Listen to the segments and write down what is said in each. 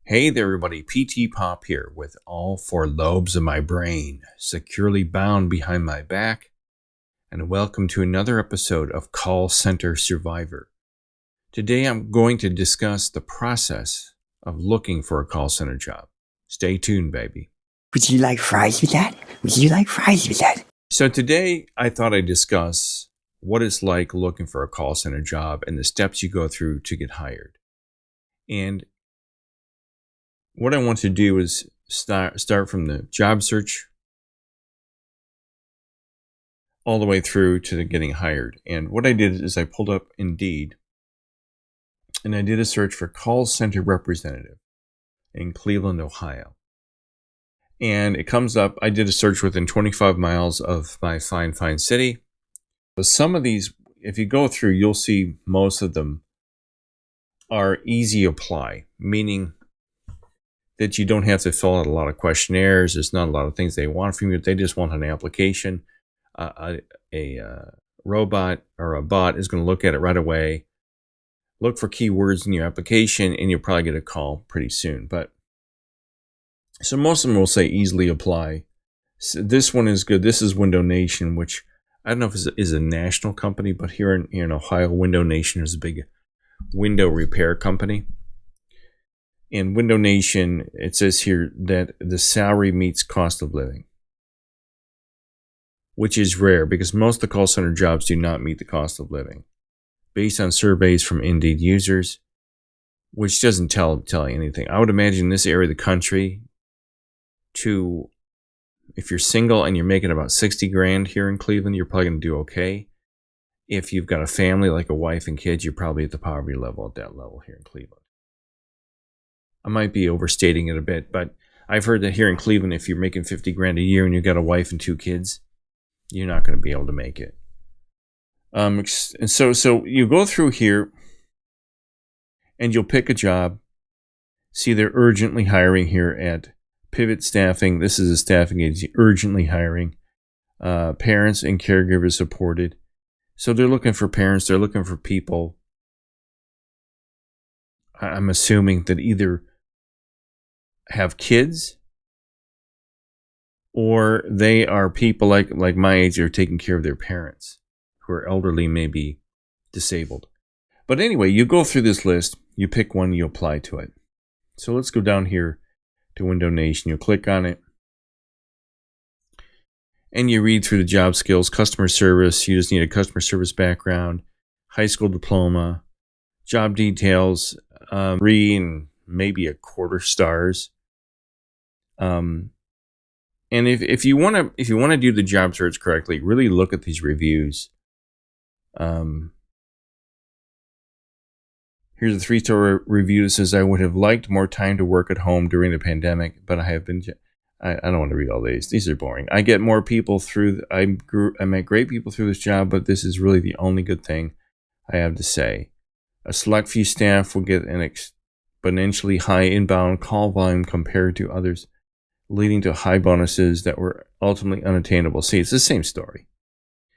Hey there, everybody. PTPOP here with all four lobes of my brain securely bound behind my back, and welcome to another episode of Call Center Survivor. Today I'm going to discuss the process of looking for a call center job. Stay tuned, baby. Would you like fries with that? Would you like fries with that? So today I thought I'd discuss what it's like looking for a call center job and the steps you go through to get hired. And what I want to do is start from the job search all the way through to the getting hired. And what I did is I pulled up Indeed and I did a search for call center representative in Cleveland, Ohio. And it comes up, I did a search within 25 miles of my fine city. But some of these, if you go through, you'll see most of them are easy apply, meaning that you don't have to fill out a lot of questionnaires. There's not a lot of things they want from you. They just want an application. A robot or a bot is going to look at it right away, look for keywords in your application, and you'll probably get a call pretty soon. But so most of them will say easily apply. So this one is good. This is Window Nation, which I don't know if it is a national company, but here in Ohio, Window Nation is a big window repair company. In Window Nation, it says here that the salary meets cost of living, which is rare because most of the call center jobs do not meet the cost of living. Based on surveys from Indeed users, which doesn't tell you anything. I would imagine this area of the country, if you're single and you're making about 60 grand here in Cleveland, you're probably going to do okay. If you've got a family, like a wife and kids, you're probably at the poverty level at that level here in Cleveland. I might be overstating it a bit, but I've heard that here in Cleveland, if you're making 50 grand a year and you've got a wife and two kids, you're not going to be able to make it. And so you go through here and you'll pick a job. See, they're urgently hiring here at Pivot Staffing. This is a staffing agency, urgently hiring. Parents and caregivers supported. So they're looking for parents. They're looking for people. I'm assuming that either have kids or they are people like my age that are taking care of their parents who are elderly, maybe disabled. But anyway, you go through this list, you pick one, you apply to it. So let's go down here to Window Nation. You click on it and you read through the job skills, customer service. You just need a customer service background, high school diploma, job details, 3 and maybe a quarter stars. And if you want to do the job search correctly, really look at these reviews. Here's a 3-star review that says, "I would have liked more time to work at home during the pandemic, but I have been." I don't want to read all these. These are boring. I get more people through. I met great people through this job, but this is really the only good thing I have to say. A select few staff will get an exponentially high inbound call volume compared to others, leading to high bonuses that were ultimately unattainable. See, it's the same story.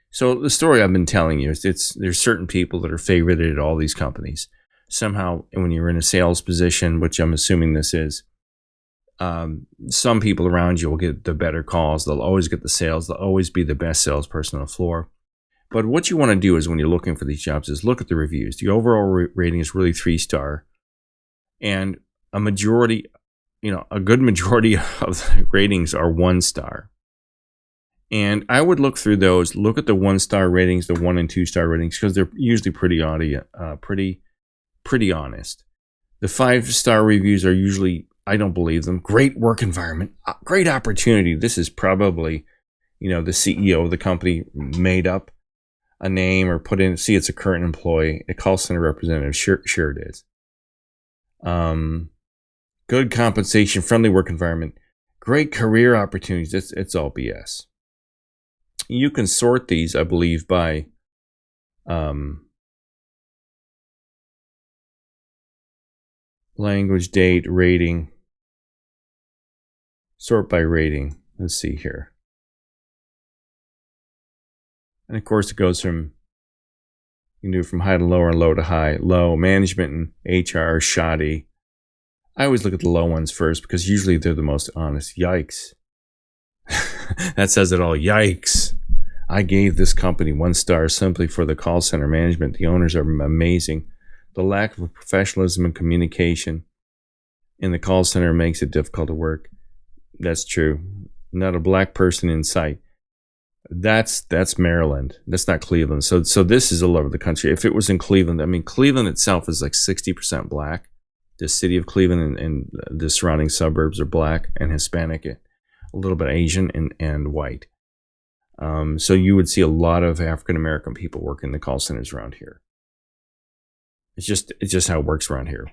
So the story I've been telling you is there's certain people that are favorited at all these companies. Somehow, when you're in a sales position, which I'm assuming this is, some people around you will get the better calls. They'll always get the sales. They'll always be the best salesperson on the floor. But what you want to do is when you're looking for these jobs is look at the reviews. The overall rating is really 3-star. And a good majority of the ratings are 1-star. And I would look through those, look at the 1-star ratings, the 1 and 2-star ratings, because they're usually pretty honest. The 5-star reviews are usually, I don't believe them. Great work environment, great opportunity. This is probably, the CEO of the company made up a name or put in, see, it's a current employee, a call center representative. Sure it is. Good compensation, friendly work environment, great career opportunities. It's all BS. You can sort these, I believe, by language, date, rating. Sort by rating. Let's see here. And of course, it goes from, you can do from high to low or low to high. Low, management and HR, shoddy. I always look at the low ones first because usually they're the most honest. Yikes. That says it all. Yikes. I gave this company 1 star simply for the call center management. The owners are amazing. The lack of professionalism and communication in the call center makes it difficult to work. That's true. Not a black person in sight. That's Maryland. That's not Cleveland. So this is all over the country. If it was in Cleveland, I mean, Cleveland itself is like 60% black. The city of Cleveland and the surrounding suburbs are black and Hispanic, a little bit Asian and white. So you would see a lot of African American people working the call centers around here. It's just how it works around here.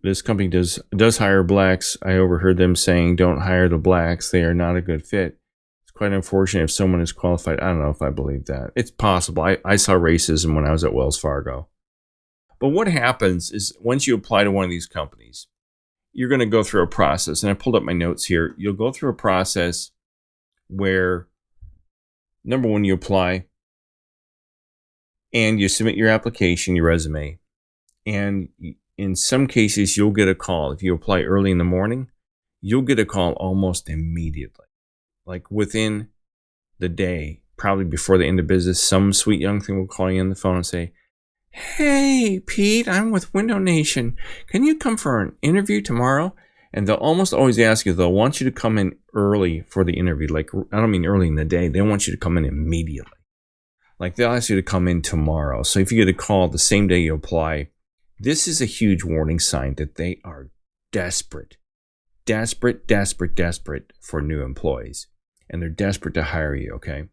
This company does hire blacks. I overheard them saying, "Don't hire the blacks; they are not a good fit." It's quite unfortunate if someone is qualified. I don't know if I believe that. It's possible. I saw racism when I was at Wells Fargo. But what happens is once you apply to one of these companies, you're going to go through a process. And I pulled up my notes here. You'll go through a process where, number one, you apply and you submit your application, your resume. And in some cases, you'll get a call. If you apply early in the morning, you'll get a call almost immediately. Like within the day, probably before the end of business, some sweet young thing will call you on the phone and say, "Hey, Pete, I'm with Window Nation. Can you come for an interview tomorrow?" And they'll almost always ask you, they'll want you to come in early for the interview. Like, I don't mean early in the day. They want you to come in immediately. Like, they'll ask you to come in tomorrow. So if you get a call the same day you apply, this is a huge warning sign that they are desperate for new employees. And they're desperate to hire you, okay?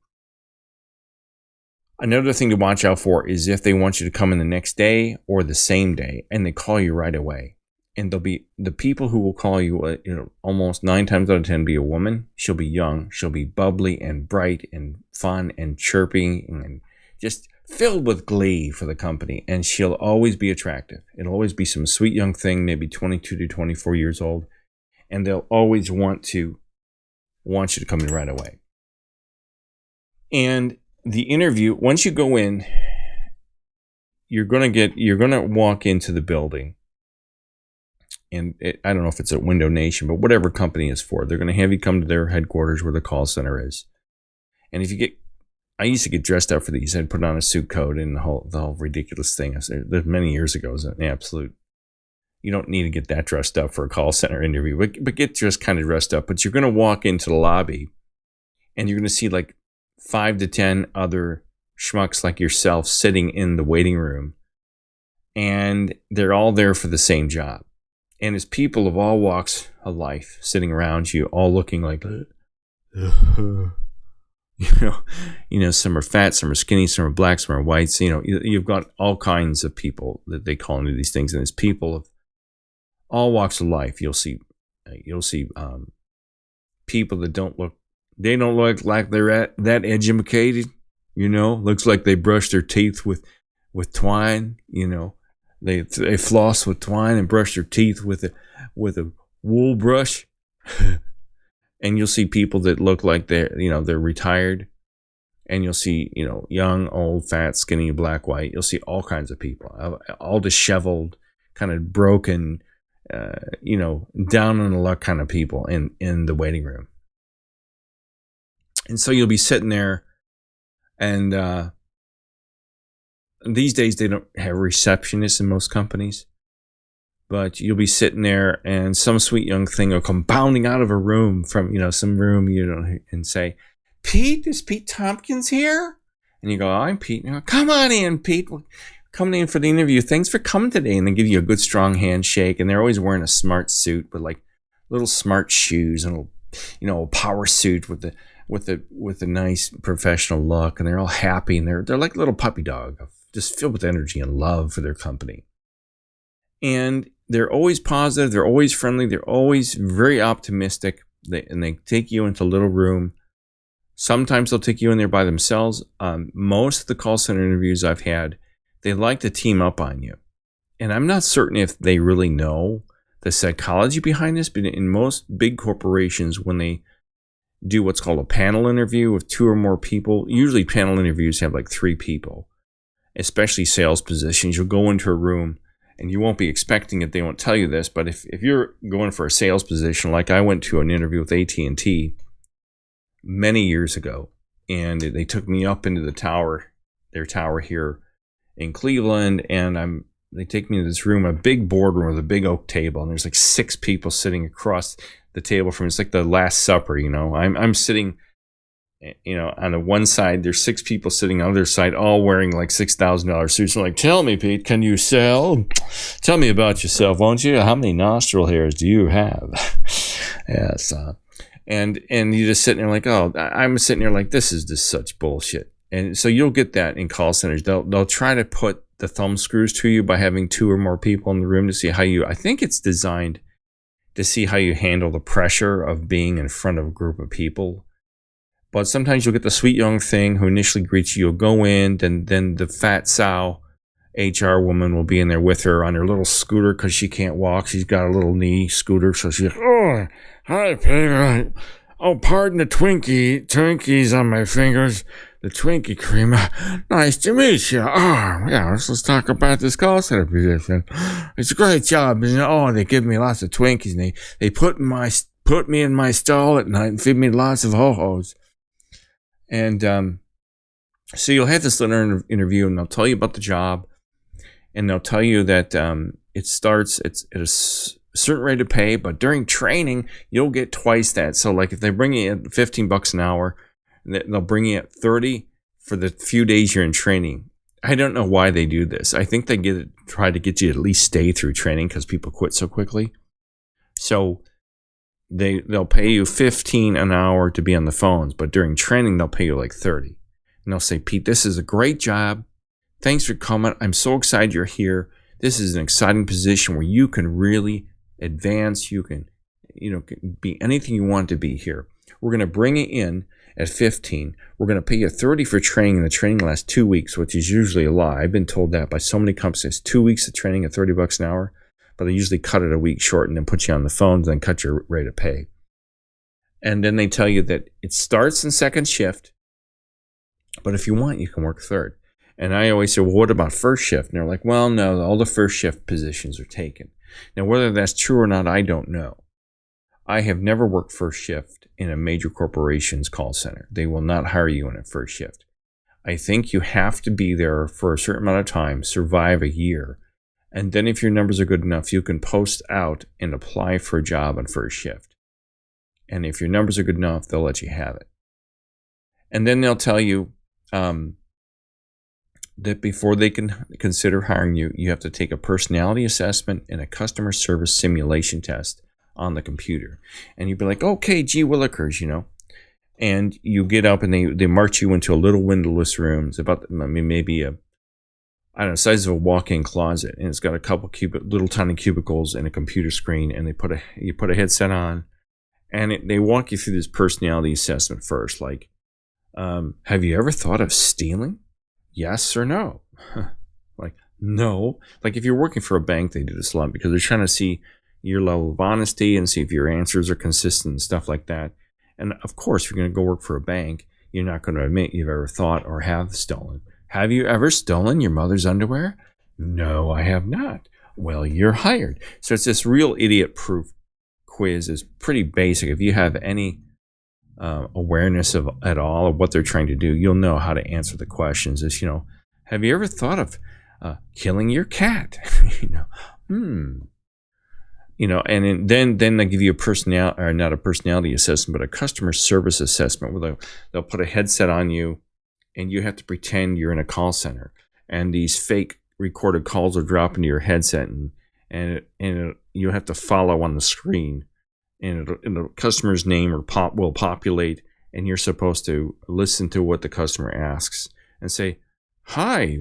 Another thing to watch out for is if they want you to come in the next day or the same day and they call you right away. And they'll be the people who will call you, almost 9 times out of 10 be a woman. She'll be young. She'll be bubbly and bright and fun and chirping and just filled with glee for the company. And she'll always be attractive. It'll always be some sweet young thing, maybe 22 to 24 years old. And they'll always want you to come in right away. And the interview, once you go in, you're going to walk into the building. And I don't know if it's at Window Nation, but whatever company is for, they're going to have you come to their headquarters where the call center is. And if you get, I used to get dressed up for these. I'd put on a suit coat and the whole ridiculous thing. That many years ago was an absolute. You don't need to get that dressed up for a call center interview, but get just kind of dressed up. But you're going to walk into the lobby, and you're going to see like 5 to 10 other schmucks like yourself sitting in the waiting room, and they're all there for the same job. And it's people of all walks of life sitting around you, all looking like, some are fat, some are skinny, some are black, some are white. You've got all kinds of people that they call into these things, and it's people of all walks of life. You'll see people that don't look like they're that educated. Looks like they brush their teeth with twine. They floss with twine and brush their teeth with a wool brush. And you'll see people that look like they're retired. And you'll see, young, old, fat, skinny, black, white. You'll see all kinds of people, all disheveled, kind of broken, down on the luck kind of people in the waiting room. And so you'll be sitting there, and these days they don't have receptionists in most companies, but you'll be sitting there and some sweet young thing will come bounding out of a room from, some room, and say, "Pete, is Pete Tompkins here?" And you go, "I'm Pete." And you go, "Come on in, Pete. We're coming in for the interview. Thanks for coming today." And they give you a good strong handshake, and they're always wearing a smart suit with like little smart shoes and a power suit with a nice professional look, and they're all happy, and they're like a little puppy dog, just filled with energy and love for their company. And they're always positive, they're always friendly, they're always very optimistic. And they take you into a little room. Sometimes they'll take you in there by themselves. Most of the call center interviews I've had, they like to team up on you. And I'm not certain if they really know the psychology behind this, but in most big corporations, when they do what's called a panel interview with 2 or more people, usually panel interviews have like 3 people, especially sales positions. You'll go into a room and you won't be expecting it. They won't tell you this, but if you're going for a sales position, like I went to an interview with AT&T many years ago, and they took me up into their tower here in Cleveland, and they take me to this room, a big boardroom with a big oak table, and there's like 6 people sitting across the table from, it's like the Last Supper, I'm sitting, on the one side, there's 6 people sitting on the other side, all wearing like $6,000 suits. I'm like, tell me, Pete, can you sell? Tell me about yourself, won't you? How many nostril hairs do you have? Yes. And you just sitting there like, oh, I'm sitting there like, this is just such bullshit. And so you'll get that in call centers. They'll try to put the thumb screws to you by having 2 or more people in the room to see I think it's designed to see how you handle the pressure of being in front of a group of people. But sometimes you'll get the sweet young thing who initially greets you. You'll go in, and then the fat sow HR woman will be in there with her on her little scooter because she can't walk. She's got a little knee scooter. So she's like, oh, hi, Peter. Oh, pardon the Twinkies on my fingers. The Twinkie cream. Nice to meet you. Oh, yeah, let's talk about this call center position. It's a great job. Oh, they give me lots of Twinkies, and they put me in my stall at night and feed me lots of ho-hos. And so you'll have this little interview, and they'll tell you about the job, and they'll tell you that it starts at a certain rate of pay, but during training, you'll get twice that. So like if they bring you in $15 an hour, they'll bring you at 30 for the few days you're in training. I don't know why they do this. I think they try to get you to at least stay through training because people quit so quickly. So they'll pay you $15 an hour to be on the phones, but during training they'll pay you like 30. And they'll say, Pete, this is a great job. Thanks for coming. I'm so excited you're here. This is an exciting position where you can really advance. You can, be anything you want to be here. We're going to bring you in at 15. We're going to pay you 30 for training, and the training lasts 2 weeks, which is usually a lie. I've been told that by so many companies. 2 weeks of training at $30 an hour, but they usually cut it a week short and then put you on the phones and then cut your rate of pay. And then they tell you that it starts in second shift, but if you want, you can work third. And I always say, well, what about first shift? And they're like, well, no, all the first shift positions are taken. Now, whether that's true or not, I don't know. I have never worked first shift in a major corporation's call center. They will not hire you in a first shift. I think you have to be there for a certain amount of time, survive a year, and then if your numbers are good enough, you can post out and apply for a job on first shift. And if your numbers are good enough, they'll let you have it. And then they'll tell you that before they can consider hiring you, you have to take a personality assessment and a customer service simulation test on the computer. And you'd be like, okay, gee willikers, and you get up and they march you into a little windowless room. It's about, maybe size of a walk-in closet, and it's got a couple little tiny cubicles and a computer screen, and you put a headset on, and they walk you through this personality assessment first, like, have you ever thought of stealing? Yes or no? Like, no. Like if you're working for a bank, they do this a lot because they're trying to see your level of honesty and see if your answers are consistent and stuff like that. And of course, if you're going to go work for a bank, you're not going to admit you've ever thought or have stolen. Have you ever stolen your mother's underwear? No, I have not. Well, you're hired. So it's this real idiot-proof quiz. It's pretty basic. If you have any awareness at all of what they're trying to do, you'll know how to answer the questions. Is, have you ever thought of killing your cat? And then they give you a personality, or not a personality assessment, but a customer service assessment where they'll put a headset on you, and you have to pretend you're in a call center, and these fake recorded calls will drop into your headset, and you have to follow on the screen, and the customer's name will populate, and you're supposed to listen to what the customer asks and say, "Hi,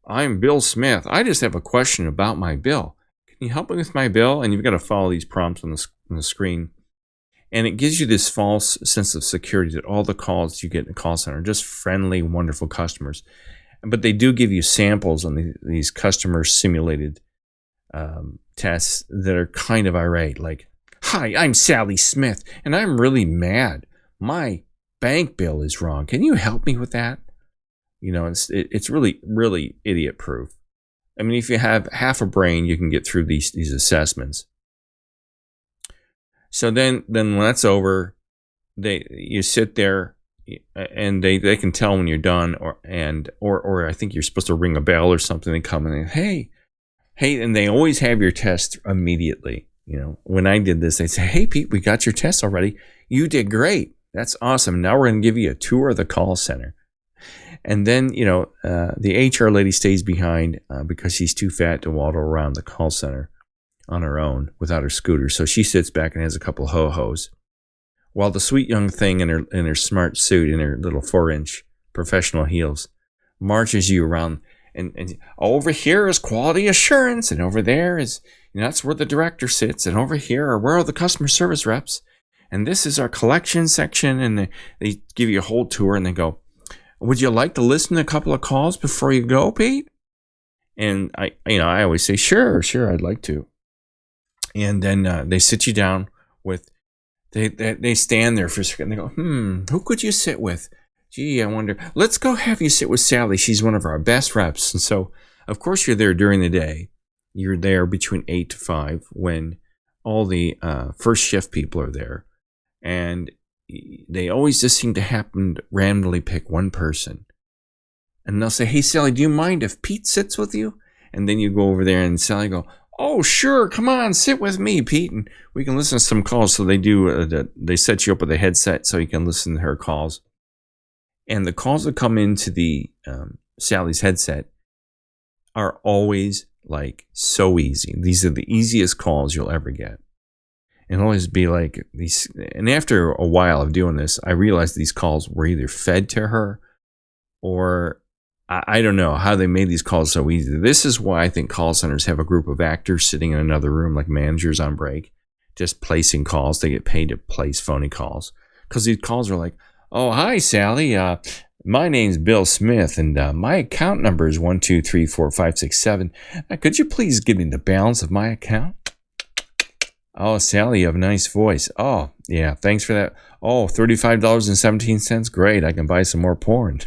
I'm Bill Smith. I just have a question about my bill. Can you help me with my bill?" And you've got to follow these prompts on the screen. And it gives you this false sense of security that all the calls you get in a call center are just friendly, wonderful customers. But they do give you samples on these customer simulated tests that are kind of irate. Like, "Hi, I'm Sally Smith, and I'm really mad. My bank bill is wrong. Can you help me with that?" It's really, really idiot proof. I mean, if you have half a brain, you can get through these assessments. So then when that's over, you sit there, and they can tell when you're done, or I think you're supposed to ring a bell or something. They come in and hey, and they always have your test immediately. You know, when I did this, they'd say, "Hey, Pete, we got your test already. You did great. That's awesome. Now we're going to give you a tour of the call center." And then, you know, the HR lady stays behind because she's too fat to waddle around the call center on her own without her scooter. So she sits back and has a couple of ho-hos, while the sweet young thing in her smart suit, in her little 4-inch professional heels, marches you around. And over here is quality assurance, and over there is, you know, that's where the director sits, and over here are where are the customer service reps, and this is our collection section. And they give you a whole tour, and they go, "Would you like to listen to a couple of calls before you go, Pete?" And I always say, sure, I'd like to. And then they sit you down with, they stand there for a second. And they go, who could you sit with? Gee, I wonder. Let's go have you sit with Sally. She's one of our best reps. And so, of course, you're there during the day. You're there between 8 to 5 when all the first shift people are there. And they always just seem to happen to randomly pick one person. And they'll say, "Hey, Sally, do you mind if Pete sits with you?" And then you go over there and Sally go, "Oh, sure. Come on, sit with me, Pete. And we can listen to some calls." So they do, they set you up with a headset so you can listen to her calls. And the calls that come into the Sally's headset are always like so easy. These are the easiest calls you'll ever get. And always be like these. And after a while of doing this, I realized these calls were either fed to her, or I don't know how they made these calls so easy. This is why I think call centers have a group of actors sitting in another room, like managers on break, just placing calls. They get paid to place phony calls, because these calls are like, "Oh, hi, Sally. My name's Bill Smith, and my account number is 1234567. Could you please give me the balance of my account?" "Oh, Sally, you have a nice voice." "Oh, yeah, thanks for that. Oh, $35.17. Great, I can buy some more porn."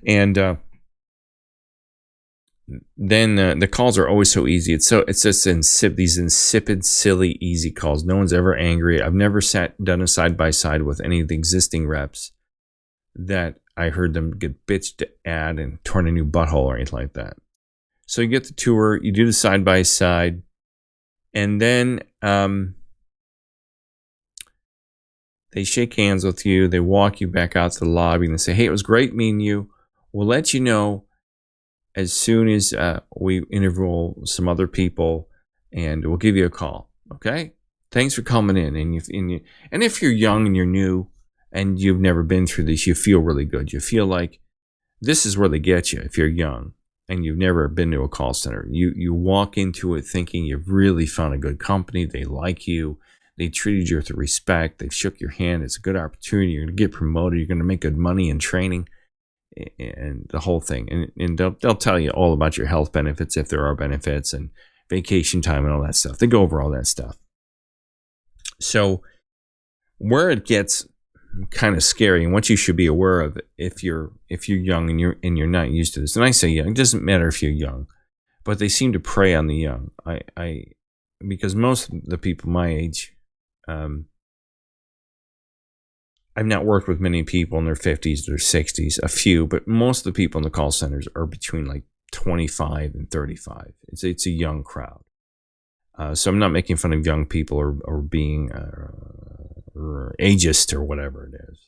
And then the calls are always so easy. It's just these insipid, silly, easy calls. No one's ever angry. I've never done a side-by-side with any of the existing reps that I heard them get bitched at and torn a new butthole or anything like that. So you get the tour, you do the side-by-side, and then they shake hands with you. They walk you back out to the lobby and they say, "Hey, it was great meeting you. We'll let you know as soon as we interview some other people, and we'll give you a call. Okay? Thanks for coming in." And if you're young and you're new and you've never been through this, you feel really good. You feel like this is where they get you if you're young and you've never been to a call center. You walk into it thinking you've really found a good company. They like you. They treated you with respect. They shook your hand. It's a good opportunity. You're going to get promoted. You're going to make good money in training and the whole thing. And they'll tell you all about your health benefits, if there are benefits, and vacation time and all that stuff. They go over all that stuff. So where it gets kind of scary, and what you should be aware of if you're young and you're not used to this. And I say young, it doesn't matter if you're young, but they seem to prey on the young. Because most of the people my age, I've not worked with many people in their 50s or 60s, a few, but most of the people in the call centers are between like 25 and 35. It's a young crowd. So I'm not making fun of young people or being or ageist or whatever it is.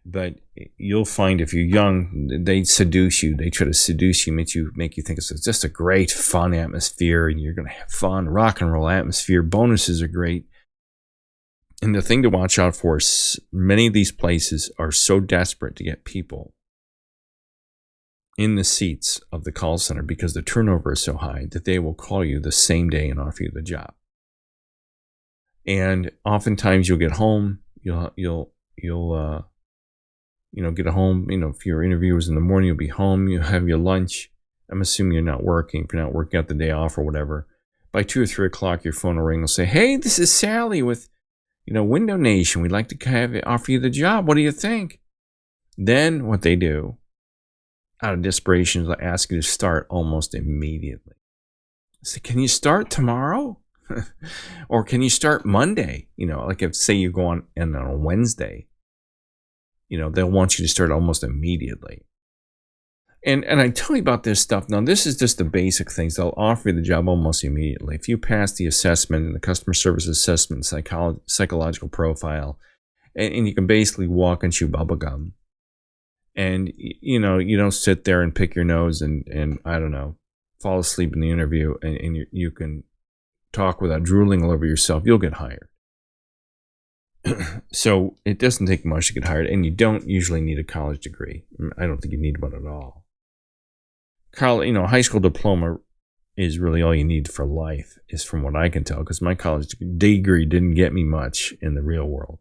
But you'll find if you're young, they seduce you. They try to seduce you, make you think it's just a great, fun atmosphere, and you're going to have fun, rock and roll atmosphere. Bonuses are great. And the thing to watch out for is many of these places are so desperate to get people in the seats of the call center because the turnover is so high that they will call you the same day and offer you the job. And oftentimes you'll get home, you'll get home. If your interview was in the morning, you'll be home, you'll have your lunch. I'm assuming you're not working. If you're not working out the day off or whatever, by 2 or 3 o'clock, your phone will ring and say, "Hey, this is Sally with, Window Nation. We'd like to offer you the job. What do you think?" Then what they do, out of desperation, they'll ask you to start almost immediately. So can you start tomorrow? Or can you start Monday? Like if say you go on a Wednesday, they'll want you to start almost immediately. And I tell you about this stuff. Now, this is just the basic things. They'll offer you the job almost immediately. If you pass the assessment and the customer service assessment, psychological profile, and you can basically walk and chew bubblegum. And, you don't sit there and pick your nose and I don't know, fall asleep in the interview and you can talk without drooling all over yourself. You'll get hired. So it doesn't take much to get hired, and you don't usually need a college degree. I don't think you need one at all. High school diploma is really all you need for life, is from what I can tell, because my college degree didn't get me much in the real world.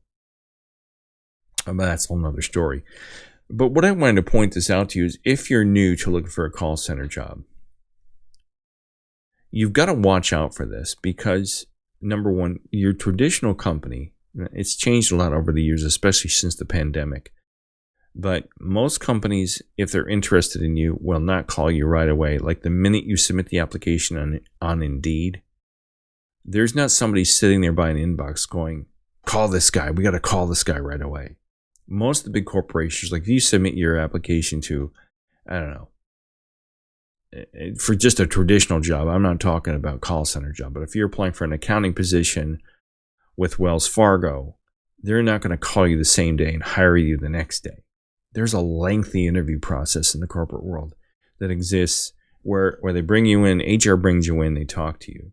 But that's a whole nother story. But what I wanted to point this out to you is, if you're new to looking for a call center job, you've got to watch out for this, because number one, your traditional company, it's changed a lot over the years, especially since the pandemic. But most companies, if they're interested in you, will not call you right away. Like the minute you submit the application on Indeed, there's not somebody sitting there by an inbox going, call this guy. We got to call this guy right away. Most of the big corporations, like if you submit your application to, I don't know, for just a traditional job, I'm not talking about call center job, but if you're applying for an accounting position with Wells Fargo, they're not going to call you the same day and hire you the next day. There's a lengthy interview process in the corporate world that exists where they bring you in, HR brings you in, they talk to you.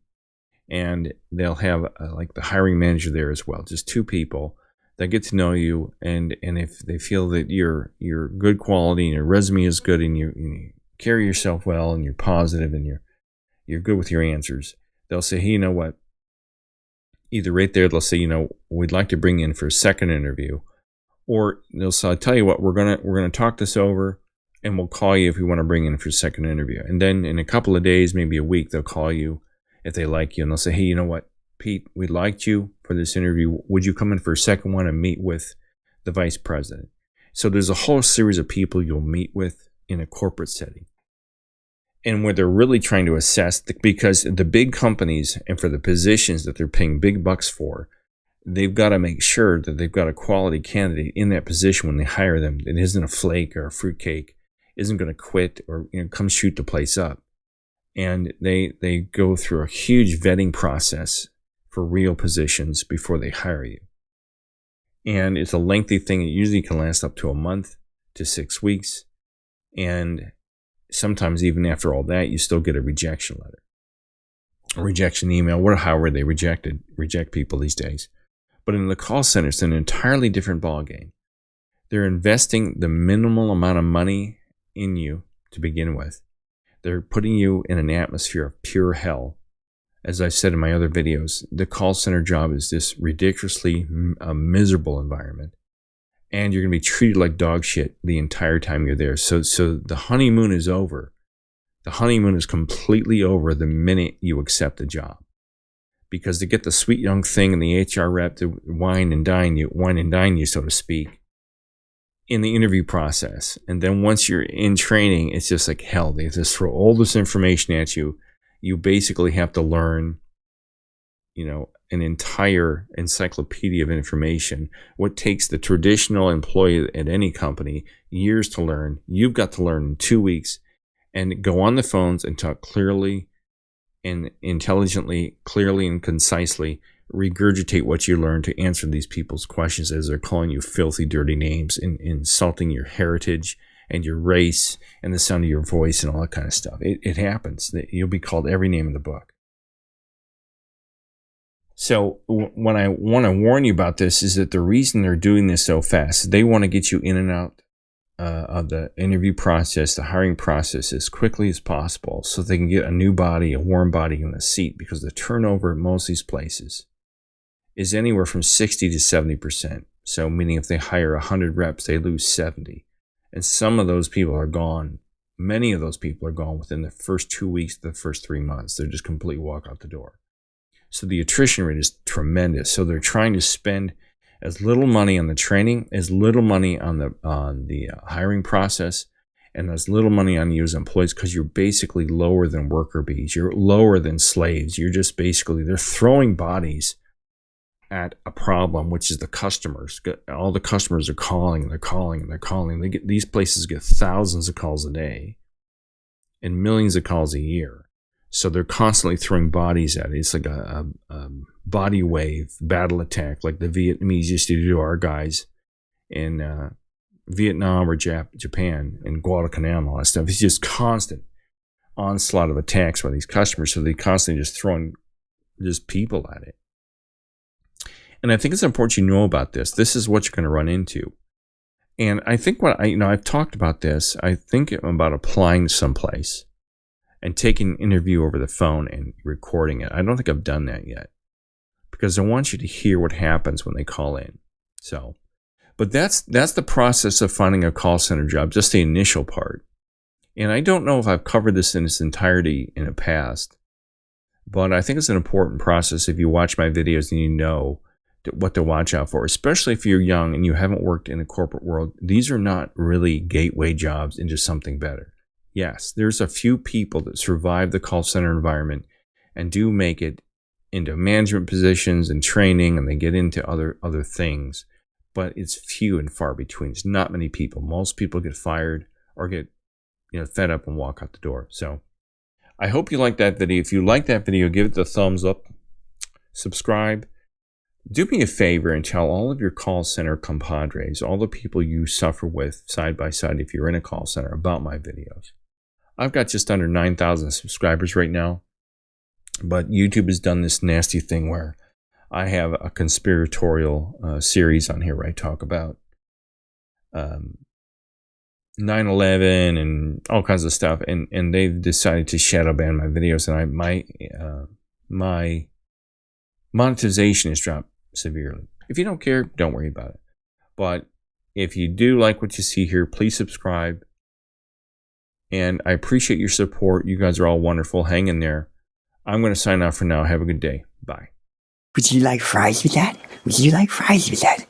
And they'll have like the hiring manager there as well, just two people that get to know you. And if they feel that you're good quality and your resume is good and you carry yourself well and you're positive and you're good with your answers, they'll say, hey, you know what? Either right there, they'll say, we'd like to bring you in for a second interview. Or they'll say, I'll tell you what, we're gonna talk this over and we'll call you if we want to bring you in for a second interview. And then in a couple of days, maybe a week, they'll call you if they like you. And they'll say, hey, you know what, Pete, we liked you for this interview. Would you come in for a second one and meet with the vice president? So there's a whole series of people you'll meet with in a corporate setting. And where they're really trying to assess, because the big companies and for the positions that they're paying big bucks for, they've got to make sure that they've got a quality candidate in that position when they hire them. It isn't a flake or a fruitcake, isn't going to quit or come shoot the place up. And they go through a huge vetting process for real positions before they hire you. And it's a lengthy thing. It usually can last up to a month to 6 weeks. And sometimes even after all that, you still get a rejection letter, a rejection email, however they reject people these days. But in the call center, it's an entirely different ballgame. They're investing the minimal amount of money in you to begin with. They're putting you in an atmosphere of pure hell. As I said in my other videos, the call center job is this ridiculously miserable environment. And you're going to be treated like dog shit the entire time you're there. So the honeymoon is over. The honeymoon is completely over the minute you accept the job. Because to get the sweet young thing and the HR rep to wine and dine you, so to speak, in the interview process. And then once you're in training, it's just like hell. They just throw all this information at you. You basically have to learn, an entire encyclopedia of information. What takes the traditional employee at any company years to learn, you've got to learn in 2 weeks, and go on the phones and talk clearly and intelligently, clearly and concisely, regurgitate what you learned to answer these people's questions as they're calling you filthy, dirty names and insulting your heritage and your race and the sound of your voice and all that kind of stuff. It happens. You'll be called every name in the book. So what I want to warn you about this is that the reason they're doing this so fast, they want to get you in and out of the interview process, the hiring process, as quickly as possible so they can get a new body, a warm body in the seat, because the turnover at most of these places is anywhere from 60 to 70%. So meaning if they hire 100 reps, they lose 70. And some of those people are gone. Many of those people are gone within the first 2 weeks, the first 3 months. They're just completely walk out the door. So the attrition rate is tremendous. So they're trying to spend as little money on the training, as little money on the hiring process, and as little money on you as employees because you're basically lower than worker bees. You're lower than slaves. You're just basically, they're throwing bodies at a problem, which is the customers. All the customers are calling and they're calling and they're calling. These places get thousands of calls a day and millions of calls a year. So they're constantly throwing bodies at it. It's like a body wave battle attack like the Vietnamese used to do to our guys in Vietnam or Japan and Guadalcanal and all that stuff. It's just constant onslaught of attacks by these customers. So they constantly just throwing just people at it. And I think it's important you know about this. This is what you're going to run into. And I think I've talked about this. I think about applying someplace and taking an interview over the phone and recording it. I don't think I've done that yet because I want you to hear what happens when they call in. So, but that's the process of finding a call center job, just the initial part. And I don't know if I've covered this in its entirety in the past, but I think it's an important process. If you watch my videos and you know what to watch out for, especially if you're young and you haven't worked in the corporate world. These are not really gateway jobs into something better. Yes, there's a few people that survive the call center environment and do make it into management positions and training, and they get into other things, but it's few and far between. It's not many people. Most people get fired or get fed up and walk out the door. So I hope you like that video. If you like that video, give it the thumbs up, subscribe. Do me a favor and tell all of your call center compadres, all the people you suffer with side by side if you're in a call center, about my videos. I've got just under 9,000 subscribers right now, but YouTube has done this nasty thing where I have a conspiratorial series on here where I talk about 9/11 and all kinds of stuff, and they've decided to shadow ban my videos, and my monetization has dropped severely. If you don't care, don't worry about it. But if you do like what you see here, please subscribe. And I appreciate your support. You guys are all wonderful. Hang in there. I'm going to sign off for now. Have a good day. Bye. Would you like fries with that? Would you like fries with that?